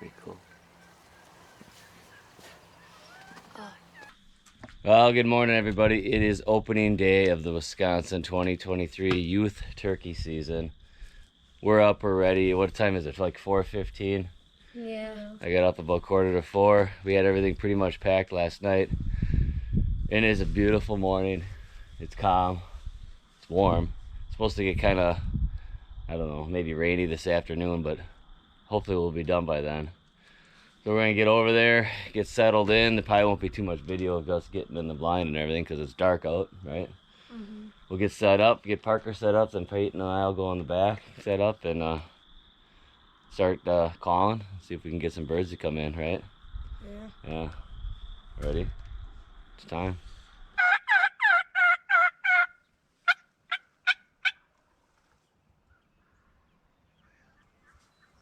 Pretty cool. Oh. Well, good morning, everybody. It is opening day of the Wisconsin 2023 youth turkey season. We're up, we're ready. What time is it? Like 4:15? Yeah. I got up about 3:45. We had everything pretty much packed last night. And it is a beautiful morning. It's calm. It's warm. It's supposed to get kind of, I don't know, maybe rainy this afternoon, but hopefully we'll be done by then. So we're gonna get over there, get settled in. There probably won't be too much video of us getting in the blind and everything because it's dark out, right? Mm-hmm. We'll get set up, get Parker set up, then Peyton and I'll go in the back, set up, and start calling, see if we can get some birds to come in, right? Yeah. Yeah. Ready? It's time.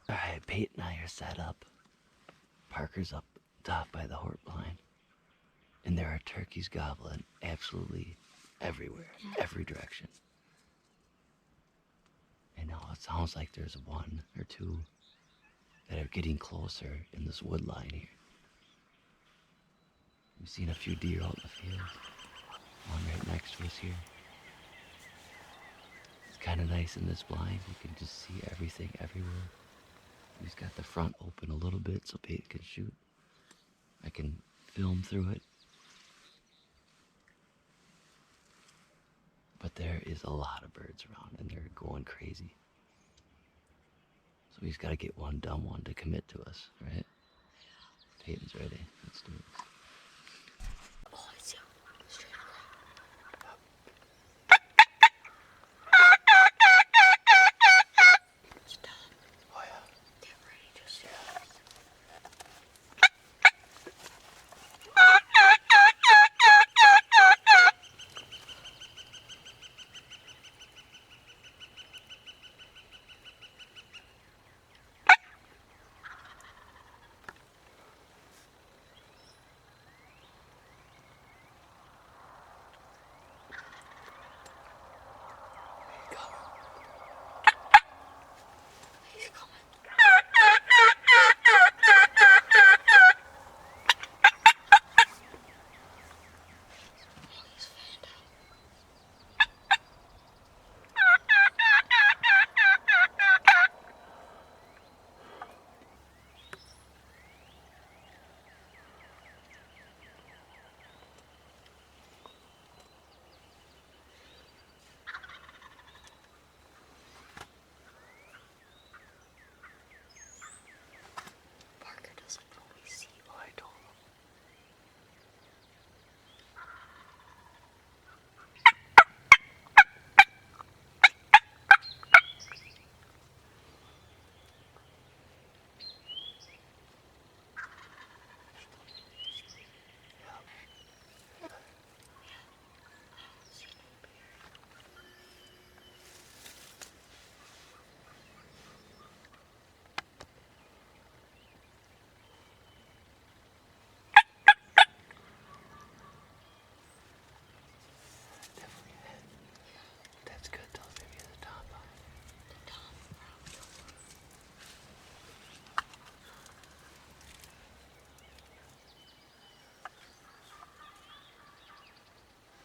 Alright, Peyton and I are set up. Parker's up top by the hort blind. And there are turkeys gobbling absolutely everywhere, every direction. And now it sounds like there's one or two that are getting closer in this wood line here. We've seen a few deer out in the field. One right next to us here. It's kind of nice in this blind. You can just see everything everywhere. He's got the front open a little bit so Peyton can shoot. I can film through it. But there is a lot of birds around and they're going crazy. So he's got to get one dumb one to commit to us, right? Peyton's ready. Let's do it. Oh, I see. Straight across. It's done. Oh yeah. Get ready to see. He's coming. Oh, he's fanned out. Parker doesn't always see. Oh, I told him. Definitely ahead. That's good though, maybe the top on it. The Tom Brown.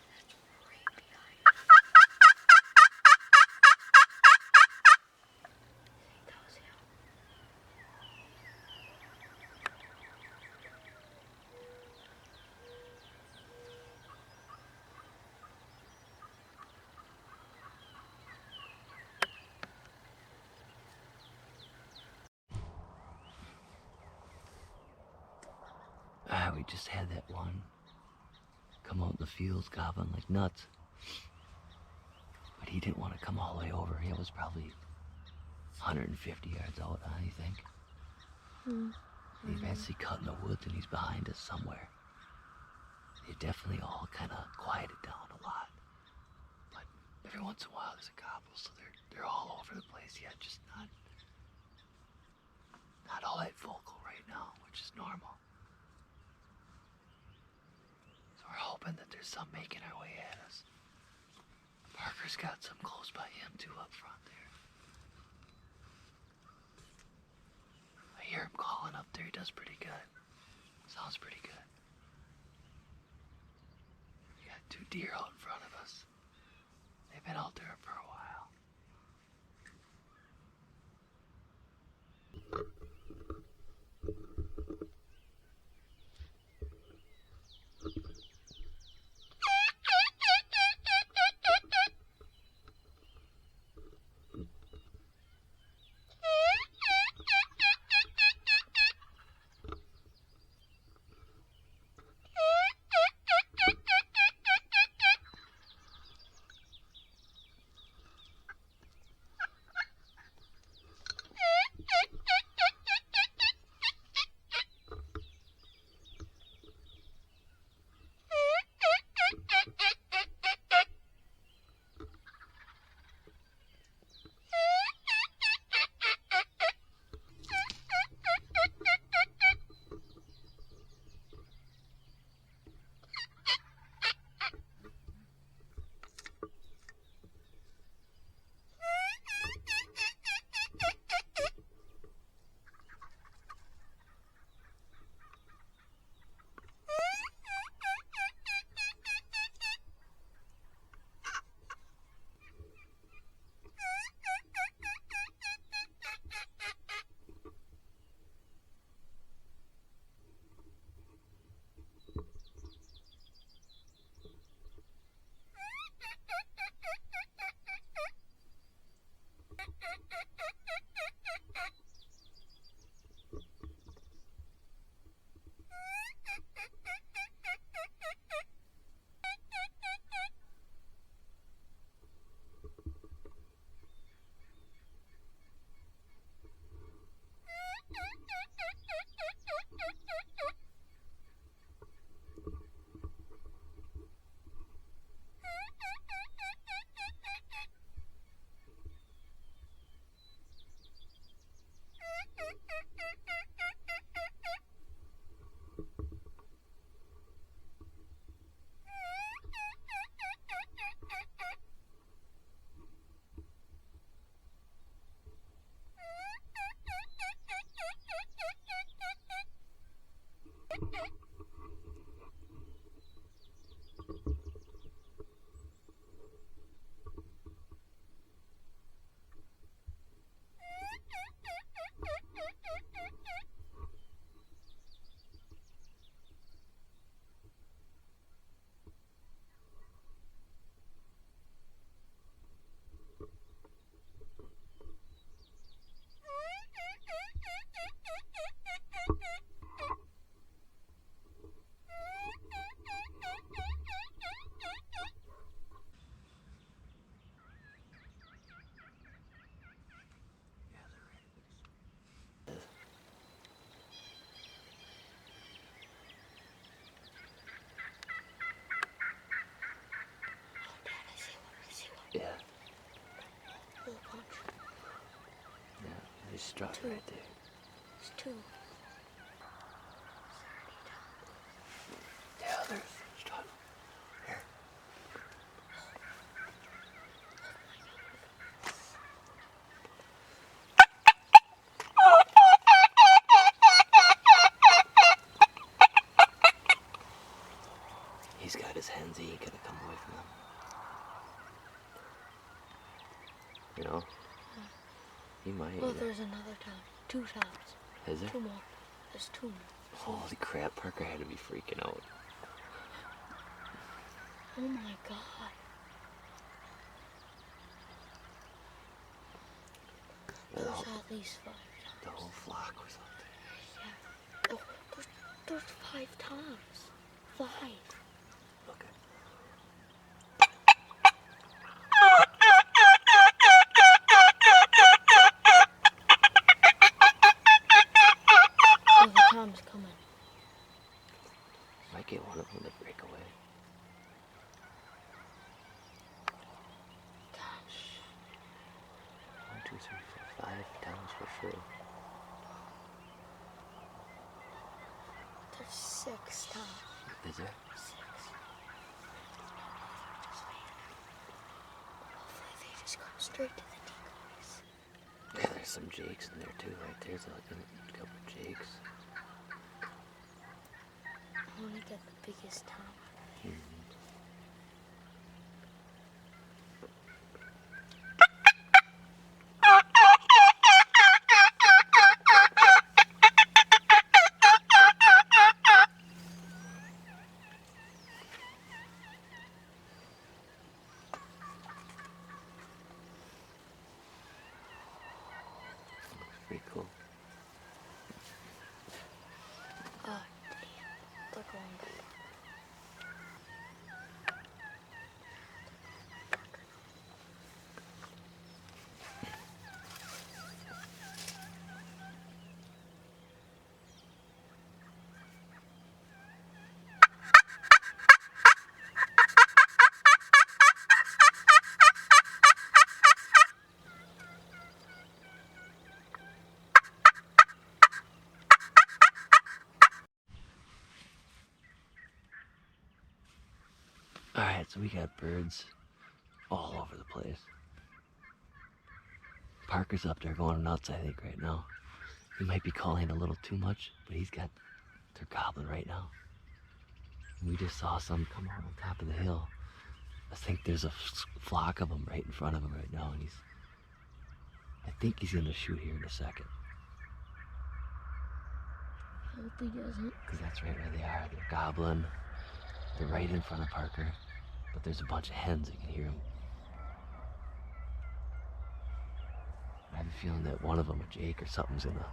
That's right behind you. That was him. We just had that one come out in the fields gobbling like nuts. But he didn't want to come all the way over. He was probably 150 yards out, I think. He's actually cut in the woods and he's behind us somewhere. They definitely all kind of quieted down a lot. But every once in a while there's a gobble, so they're all over the place. Yeah, just not all that vocal right now, which is normal. So we're hoping that there's some making our way at us. Parker's got some close by him too up front there. I hear him calling up there. does pretty good. Sounds pretty good. We got 2 deer out in front of us. They've been out there for a while. Yeah. Little punch. Yeah, he's struck right there. It's 2. Yeah, there's struck. Here. He's got his hens. He ain't gonna come away from them. You know? Yeah. He might. Well, there's another time. 2 times. Is there? 2 more. There's 2 more. Holy crap, Parker had to be freaking out. Oh my god. There's at least 5 times. The whole flock was out there. Yeah. Oh, there's 5 times. 5. Okay. Oh, the time's coming. Might get one of them to break away. Gosh. 1, 2, 3, 4, 5 times for sure. There's 6 times. Is there? 6. Hopefully they just go straight to the decoys. Yeah, there's some jakes in there too, right? There's a couple jakes. want to get the biggest tom. Pretty cool. Oh, damn. They're going back. Alright, so we got birds all over the place. Parker's up there going nuts, I think, right now. He might be calling a little too much, but they're gobbling right now. We just saw some come out on top of the hill. I think there's a flock of them right in front of him right now, and I think he's gonna shoot here in a second. I hope he doesn't. Because that's right where they are. They're gobbling. They're right in front of Parker. But there's a bunch of hens, you can hear them. I have a feeling that one of them, a Jake or something's gonna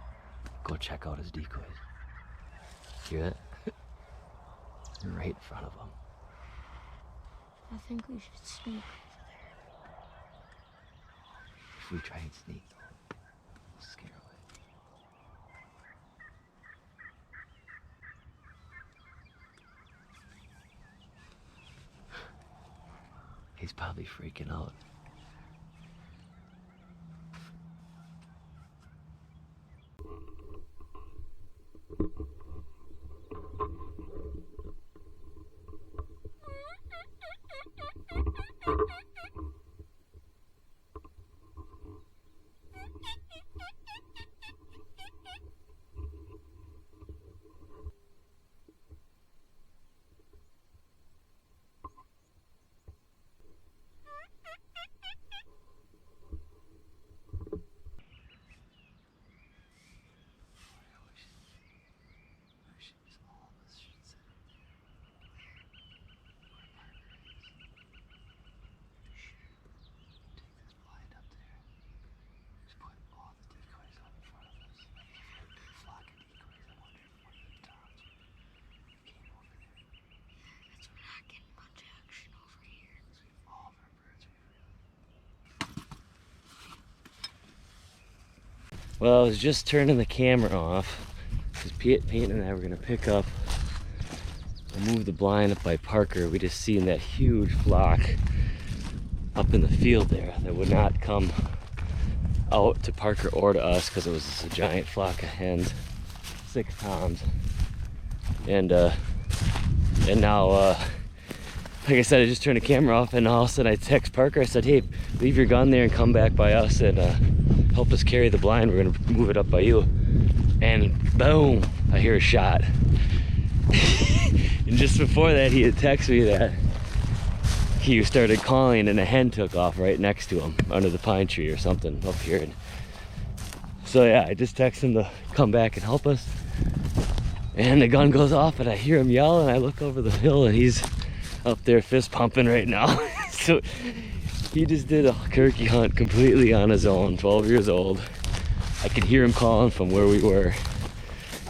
go check out his decoys. Hear that? They're right in front of him. I think we should sneak over there. If we try and sneak, we'll scare away. He's probably freaking out. Well, I was just turning the camera off because Peyton and I were gonna pick up and move the blind up by Parker. We just seen that huge flock up in the field there that would not come out to Parker or to us because it was just a giant flock of hens, 6 toms. And now, like I said, I just turned the camera off, and all of a sudden I text Parker. I said, hey, leave your gun there and come back by us and help us carry the blind. We're gonna move it up by you. And boom, I hear a shot. And just before that, he had texted me that he started calling and a hen took off right next to him under the pine tree or something up here. And so yeah, I just texted him to come back and help us. And the gun goes off and I hear him yell, and I look over the hill and he's up there fist pumping right now. So he just did a turkey hunt completely on his own, 12 years old. I could hear him calling from where we were.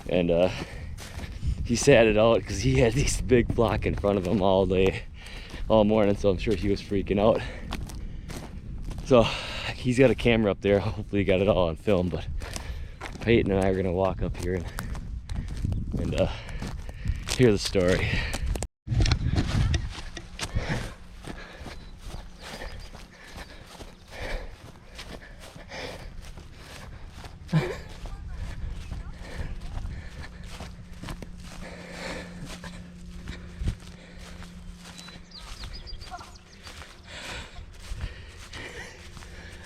And he sat it out because he had these big flock in front of him all day, all morning, so I'm sure he was freaking out. So he's got a camera up there. Hopefully he got it all on film, but Peyton and I are gonna walk up here and hear the story.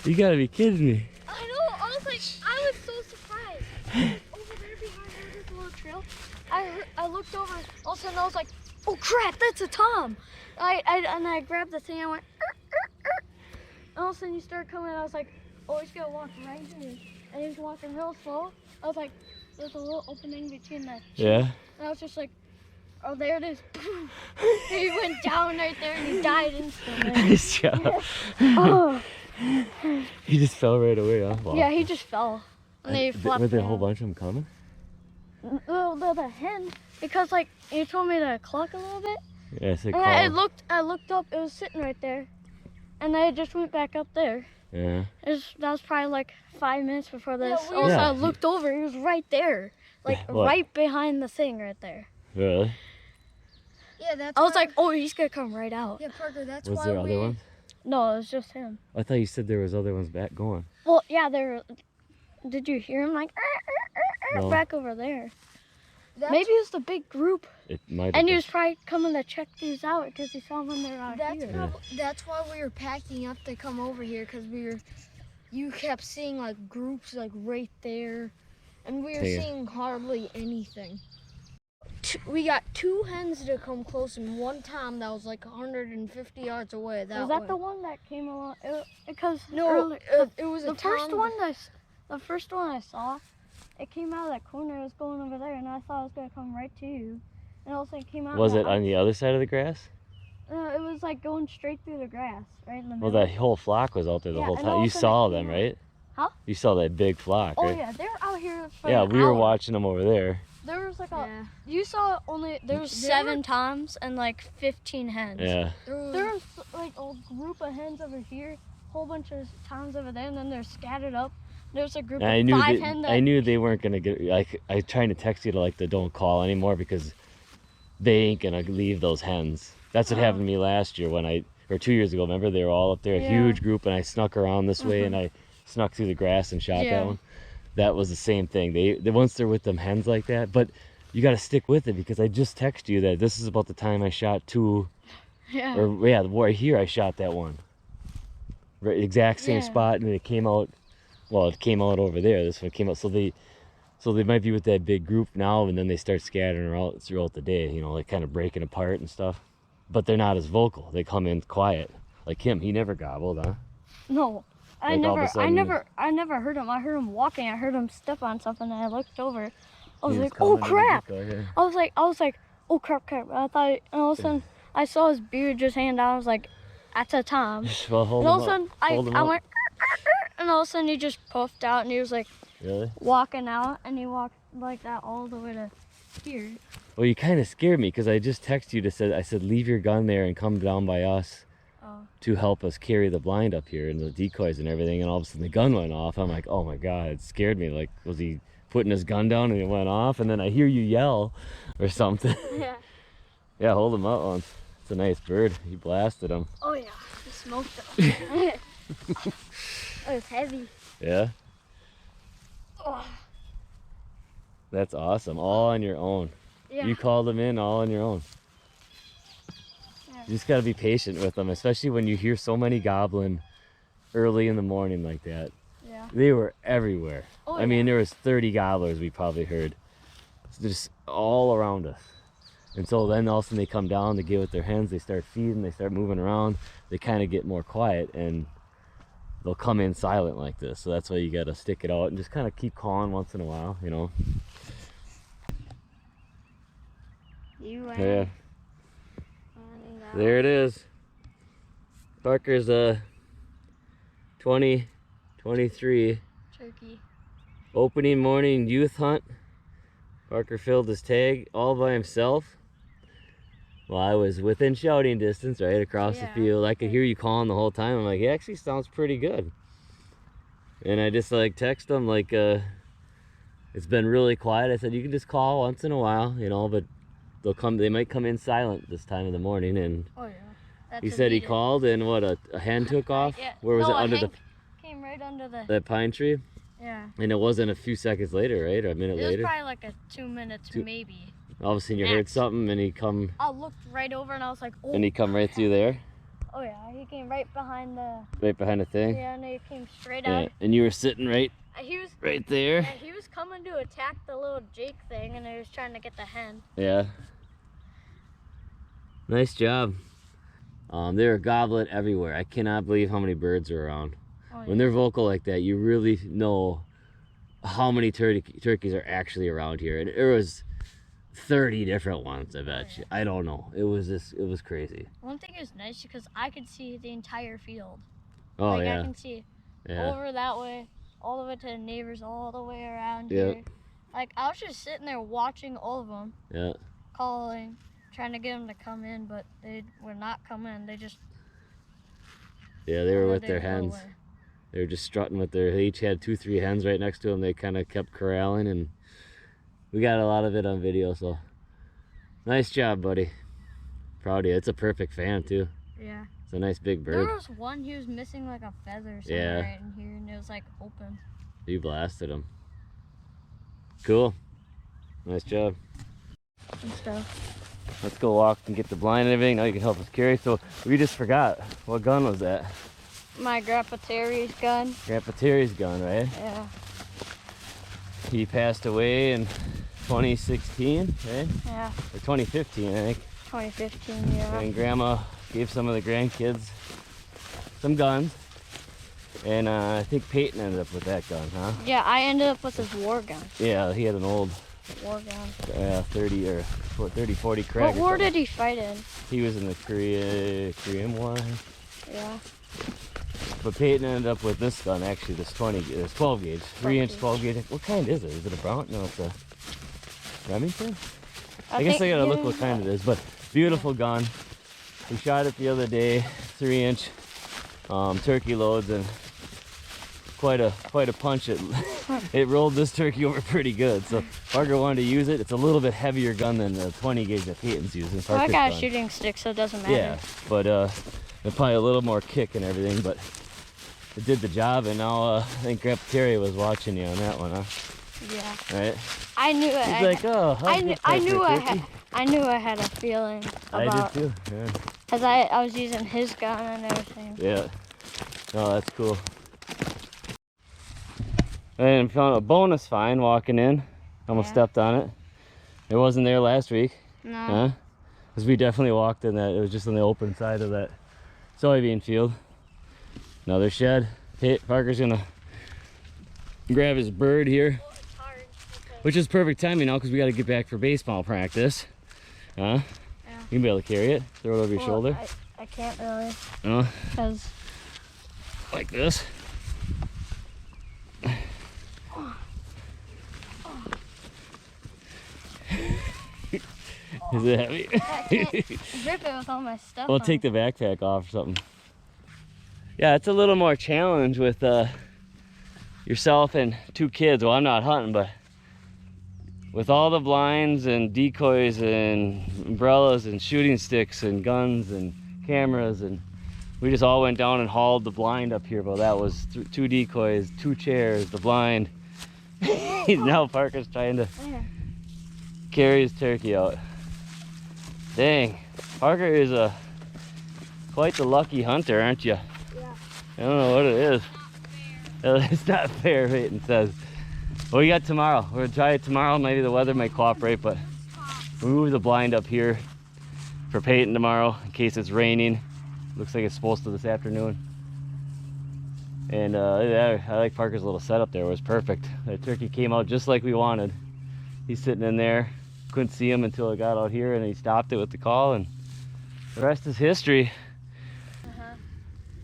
You gotta be kidding me. I know, I was so surprised. Over there behind this little trail, I looked over. All of a sudden, I was like, "Oh crap, that's a tom!" I grabbed the thing. I went. And all of a sudden, you started coming. And I was like, "Oh, he's gonna walk right here." And he was walking real slow. I was like, "There's a little opening between the." Yeah. And I was just like, "Oh, there it is!" He went down right there and he died instantly. Nice job. Oh. He just fell right away, huh? Wow. Yeah, he just fell. And they flopped. Were there a down. whole bunch of them coming? Well, the hen, because like you told me to cluck a little bit. Yeah, I said And call. I looked up. It was sitting right there, and I just went back up there. Yeah. That was probably like 5 minutes before this. Yeah, Also, Yeah. I looked over. He was right there, like What? right behind the thing right there. Really? Yeah, that's. I was why- like, oh, he's gonna come right out. Yeah, Parker. That's Was why there we. other ones? No, it was just him. I thought you said there was other ones back going. Well, yeah, there. Did you hear him like No. back over there? That's, Maybe it was the big group, It might have and he been. was probably coming to check these out because he saw when they were out That's here. that's why we were packing up to come over here, because you kept seeing like groups like right there, and we were Yeah. seeing hardly anything. We got 2 hens to come close and 1 tom that was like 150 yards away. Was that way. the one that came along? Because No, early, it was the a first tom. one the first one I saw, it came out of that corner. It was going over there, and I thought it was gonna come right to you. And all of a sudden it came out. Was the it on the other side of the grass? It was like going straight through the grass, right in the Well, middle. that whole flock was out there the Yeah, whole and time. all You of a sudden saw it them, came out. right? Huh? You saw that big flock, Oh right? yeah, they were out here for Yeah, an we were hour. watching them over there. There was like a. Yeah. You saw only there was There 7 toms and like 15 hens. Yeah. There There was like a group of hens over here, whole bunch of toms over there, and then they're scattered up. There's a group And of 5 hens that. I knew they weren't gonna get. Like, I trying to text you to like the don't call anymore because they ain't gonna leave those hens. That's what happened to me last year or 2 years ago. Remember, they were all up there, a Yeah. huge group, and I snuck around this way and I snuck through the grass and shot Yeah. that one. That was the same thing. They once they're with them hens like that, but you got to stick with it because I just texted you that this is about the time I shot 2. Yeah. Or yeah, right here I shot that one. Right, exact same Yeah. spot, and it came out. Well, it came out over there. This one came out. So they might be with that big group now, and then they start scattering out throughout the day. You know, like kind of breaking apart and stuff. But they're not as vocal. They come in quiet. Like him, he never gobbled, huh? No, I Like, all of a never, sudden- I never heard him. I heard him walking. I heard him step on something, and I looked over. I was He like, coming oh to the crap! decoy here. I was like, oh crap. I thought, and all of a sudden, I saw his beard just hang down. I was like, that's a tom. Well, hold And all him of a sudden, up. Hold him I up. went, and all of a sudden he just puffed out, and he was like Really? walking out, and he walked like that all the way to here. Well, you kind of scared me because I just texted you to say, I said, leave your gun there and come down by us Oh. to help us carry the blind up here and the decoys and everything. And all of a sudden the gun went off. I'm like, oh my God, it scared me. Like, was he putting his gun down and it went off? And then I hear you yell or something. Yeah. Yeah, hold him up once. It's a nice bird. He blasted him. Oh yeah, he smoked him. It was heavy. Yeah, Oh. that's awesome. All on your own. Yeah. You called them in all on your own. Yeah. You just got to be patient with them, especially when you hear so many gobbling early in the morning like that. Yeah. They were everywhere. Oh, I mean, yeah. there was 30 gobblers we probably heard. Just all around us. And so then all of a sudden they come down to get with their hens, they start feeding, they start moving around, they kind of get more quiet and they'll come in silent like this. So that's why you got to stick it out and just kind of keep calling once in a while, you know. You went. Yeah. There it is. Parker's 2023 Turkey. opening morning youth hunt. Parker filled his tag all by himself. Well, I was within shouting distance, right across the Yeah. field. I could hear you calling the whole time. I'm like, he actually sounds pretty good. And I just like text him like, it's been really quiet. I said, you can just call once in a while, you know, but they might come in silent this time of the morning. And Oh yeah. That's he what said he did. called and what, a hen took off? Yeah. Where was No, it? a Under hen came right under the. that pine tree? Yeah. And it wasn't a few seconds later, right? Or a minute It was later? probably like a 2 minutes, maybe. All of a sudden you heard max. something and he come I looked right over and I was like, oh. right through there, Oh yeah, he came right behind the. right behind the thing. Yeah, and he came straight Yeah, out. and you were sitting right He was. there. Yeah, he was coming trying to attack the little Jake thing, and it was trying to get the hen. Yeah. Nice job. They were gobbling everywhere. I cannot believe how many birds are around. Oh, When they're vocal like that, you really know how many turkeys are actually around here. And there was 30 different ones, I bet you. I don't know. It was crazy. One thing is nice because I could see the entire field. Oh, like, yeah. I can see Yeah. over that way, all the way to the neighbors, all the way around Yep. here. Like, I was just sitting there watching all of them, Yeah. calling, trying to get them to come in, but they were not coming. They just... Yeah, they were with they their would go hens. away. They were just strutting with they each had 2-3 hens right next to them. They kind of kept corralling, and we got a lot of it on video, so nice job, buddy. Proud of you. It's a perfect fan, too. Yeah. It's a nice big bird. There was one, he was missing like a feather somewhere Yeah. right in here, and it was like open. You blasted him. Cool. Nice job. And stuff. Let's go walk and get the blind and everything. Now you can help us carry. So we just forgot. What gun was that? My Grandpa Terry's gun. Grandpa Terry's gun, right? Yeah. He passed away in 2016, right? Yeah. Or 2015, I think. 2015, yeah. And Grandma gave some of the grandkids some guns. And I think Peyton ended up with that gun, huh? Yeah, I ended up with his war gun. Yeah, he had an old War gun. 30 or 30, 40 Craig. What war did he fight in? He was in the Korean War. Yeah. But Peyton ended up with this gun, actually, this 12 gauge, 3-inch 12 gauge. What kind is it? Is it a Brown? No, it's a Remington? I guess I gotta look what kind it is, but beautiful gun. We shot it the other day, 3-inch turkey loads, and quite a punch. It rolled this turkey over pretty good. So Parker wanted to use it. It's a little bit heavier gun than the 20 gauge that Peyton's using. Well, I Parker's got a gun. shooting stick, so it doesn't matter. Yeah, but there's probably a little more kick and everything, but it did the job. And now I think Grandpa Terry was watching you on that one, huh? Yeah. Right? I knew it. He's like, oh, I knew I had a feeling about. I did too. Yeah. Cause I was using his gun and everything. Yeah. Oh, that's cool. And found a bonus find walking in. Almost stepped on it. It wasn't there last week. No. Huh? Because we definitely walked in that. It was just on the open side of that soybean field. Another shed. Hey, Parker's gonna grab his bird here. Well, it's hard because... Which is perfect timing now because we got to get back for baseball practice. Huh? Yeah. You can be able to carry it. Throw it over your shoulder. I can't really. No? Cause... Like this. Is it heavy? I can't grip it with all my stuff We'll on. take the backpack off or something. Yeah, it's a little more challenge with yourself and 2 kids. Well, I'm not hunting, but with all the blinds and decoys and umbrellas and shooting sticks and guns and cameras, and we just all went down and hauled the blind up here. Well, that was 2 decoys, 2 chairs, the blind. Now Parker's trying to carry his turkey out. Dang, Parker is quite the lucky hunter, aren't you? Yeah. I don't know what it is. It's not fair, Peyton says. Well, we got tomorrow. We're gonna try it tomorrow. Maybe the weather might cooperate, but we moved the blind up here for Peyton tomorrow in case it's raining. Looks like it's supposed to this afternoon. And I like Parker's little setup there. It was perfect. That turkey came out just like we wanted. He's sitting in there. Couldn't see him until I got out here, and he stopped it with the call, and the rest is history.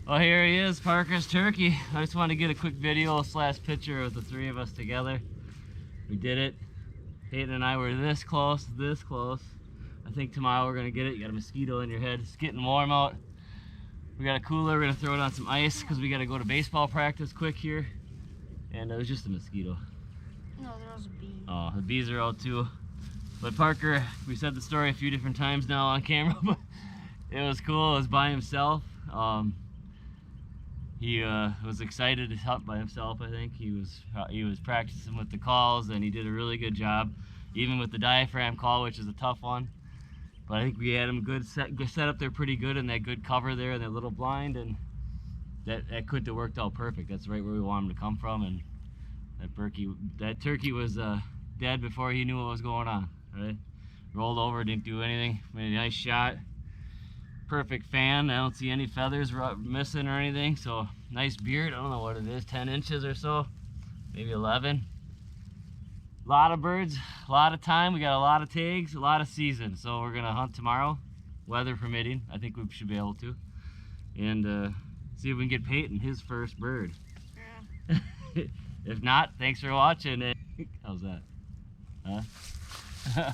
Well, here he is, Parker's turkey. I just wanted to get a quick video / picture of the 3 of us together. We did it. Peyton and I were this close, this close. I think tomorrow we're gonna get it. You got a mosquito in your head. It's getting warm out. We got a cooler. We're gonna throw it on some ice because we gotta go to baseball practice quick here. And it was just a mosquito. No, there was a bee. Oh, the bees are out too. But Parker, we said the story a few different times now on camera, but it was cool. It was by himself. He was excited to hunt by himself. I think he was practicing with the calls, and he did a really good job, even with the diaphragm call, which is a tough one. But I think we had him good set up there pretty good in that good cover there in that little blind, and that couldn't have worked out perfect. That's right where we want him to come from, and That turkey was dead before he knew what was going on. Right? Rolled over, didn't do anything. Made a nice shot. Perfect fan. I don't see any feathers missing or anything. So nice beard. I don't know what it is, 10 inches or so, maybe 11. A lot of birds, a lot of time. We got a lot of tags, a lot of season. So we're gonna hunt tomorrow, weather permitting. I think we should be able to, and see if we can get Peyton his first bird. Yeah. If not, thanks for watching. How's that? Huh?